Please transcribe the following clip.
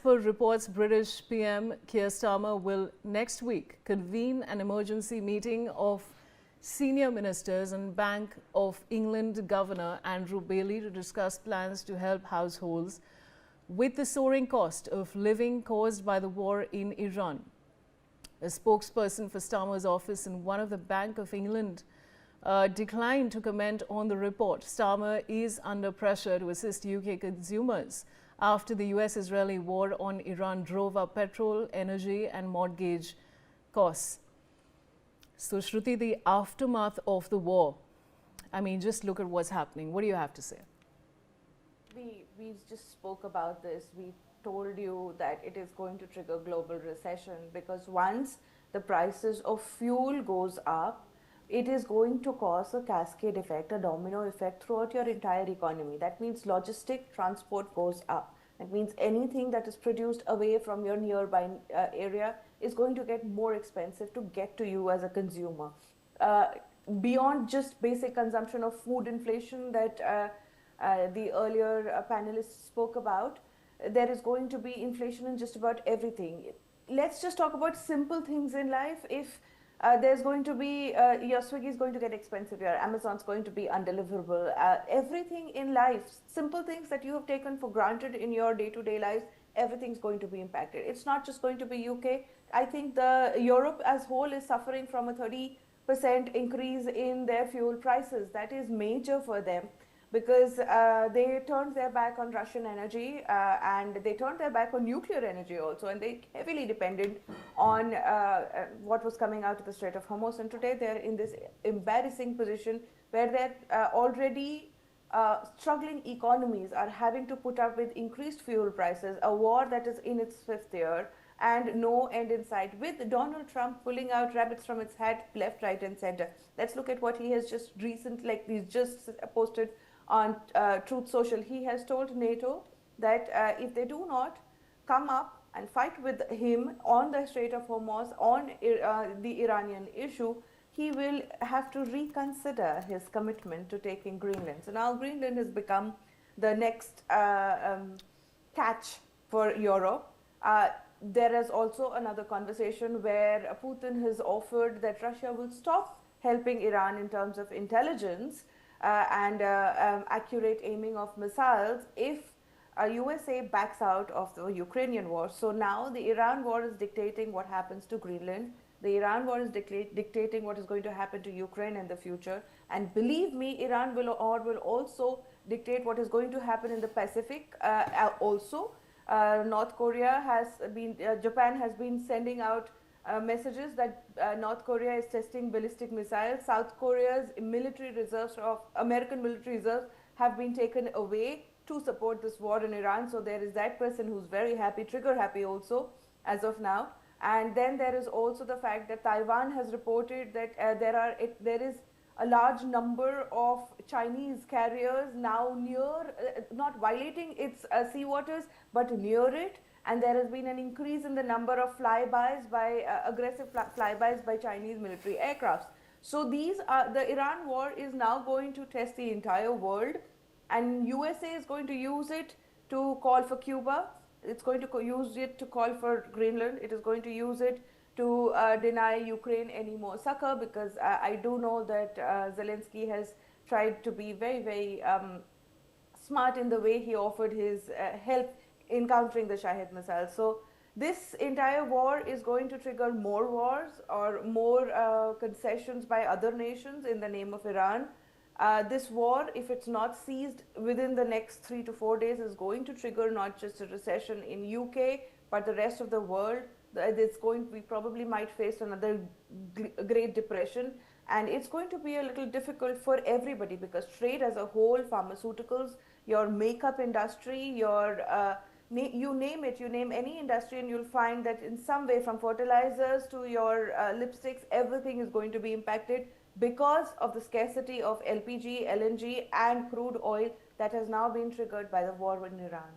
Per reports, British PM Keir Starmer will next week convene an emergency meeting of senior ministers and Bank of England Governor Andrew Bailey to discuss plans to help households with the soaring cost of living caused by the war in Iran. A spokesperson for Starmer's office and one of the Bank of England declined to comment on the report. Starmer is under pressure to assist UK consumers after the US-Israeli war on Iran drove up petrol, energy and mortgage costs. So, Shruti, the aftermath of the war, I mean, just look at what's happening. What do you have to say? We just spoke about this. We told you that it is going to trigger global recession because once the prices of fuel goes up, it is going to cause a cascade effect, a domino effect throughout your entire economy. That means logistic transport goes up. That means anything that is produced away from your nearby area is going to get more expensive to get to you as a consumer. Beyond just basic consumption of food inflation that the earlier panelists spoke about, there is going to be inflation in just about everything. Let's just talk about simple things in life. If there's going to be, your Swiggy is going to get expensive, your Amazon's going to be undeliverable. Everything in life, simple things that you have taken for granted in your day-to-day lives, everything's going to be impacted. It's not just going to be UK. I think the Europe as whole is suffering from a 30% increase in their fuel prices. That is major for them because they turned their back on Russian energy and they turned their back on nuclear energy also, and they heavily depended on what was coming out of the Strait of Hormuz. And today they're in this embarrassing position where they're already struggling economies are having to put up with increased fuel prices, a war that is in its 5th year and no end in sight, with Donald Trump pulling out rabbits from its hat left, right and center. Let's look at what he has just he's just posted on Truth Social. He has told NATO that if they do not come up and fight with him on the Strait of Hormuz, on the Iranian issue, he will have to reconsider his commitment to taking Greenland. So now Greenland has become the next catch for Europe. There is also another conversation where Putin has offered that Russia will stop helping Iran in terms of intelligence and accurate aiming of missiles if USA backs out of the Ukrainian war. So now the Iran war is dictating what happens to Greenland. The Iran war is dictating what is going to happen to Ukraine in the future. And believe me, Iran will also dictate what is going to happen in the Pacific also. North Korea has been, Japan has been sending out messages that North Korea is testing ballistic missiles. South Korea's military reserves of American military reserves have been taken away to support this war in Iran. So there is that person who's very happy, trigger happy also as of now. And then there is also the fact that Taiwan has reported that there is a large number of Chinese carriers now near, not violating its sea waters, but near it. And there has been an increase in the number of flybys by aggressive flybys by Chinese military aircrafts. So these are, the Iran war is now going to test the entire world, and USA is going to use it to call for Cuba. It's going to use it to call for Greenland. It is going to use it to deny Ukraine any more succor, because I do know that Zelensky has tried to be very, very smart in the way he offered his help in countering the Shahed missiles. So this entire war is going to trigger more wars or more concessions by other nations in the name of Iran. This war, if it's not seized within the next 3 to 4 days, is going to trigger not just a recession in UK, but the rest of the world. We probably might face another Great Depression, and it's going to be a little difficult for everybody because trade as a whole, pharmaceuticals, your makeup industry, your you name it, you name any industry and you'll find that in some way, from fertilizers to your lipsticks, everything is going to be impacted because of the scarcity of LPG, LNG and crude oil that has now been triggered by the war in Iran.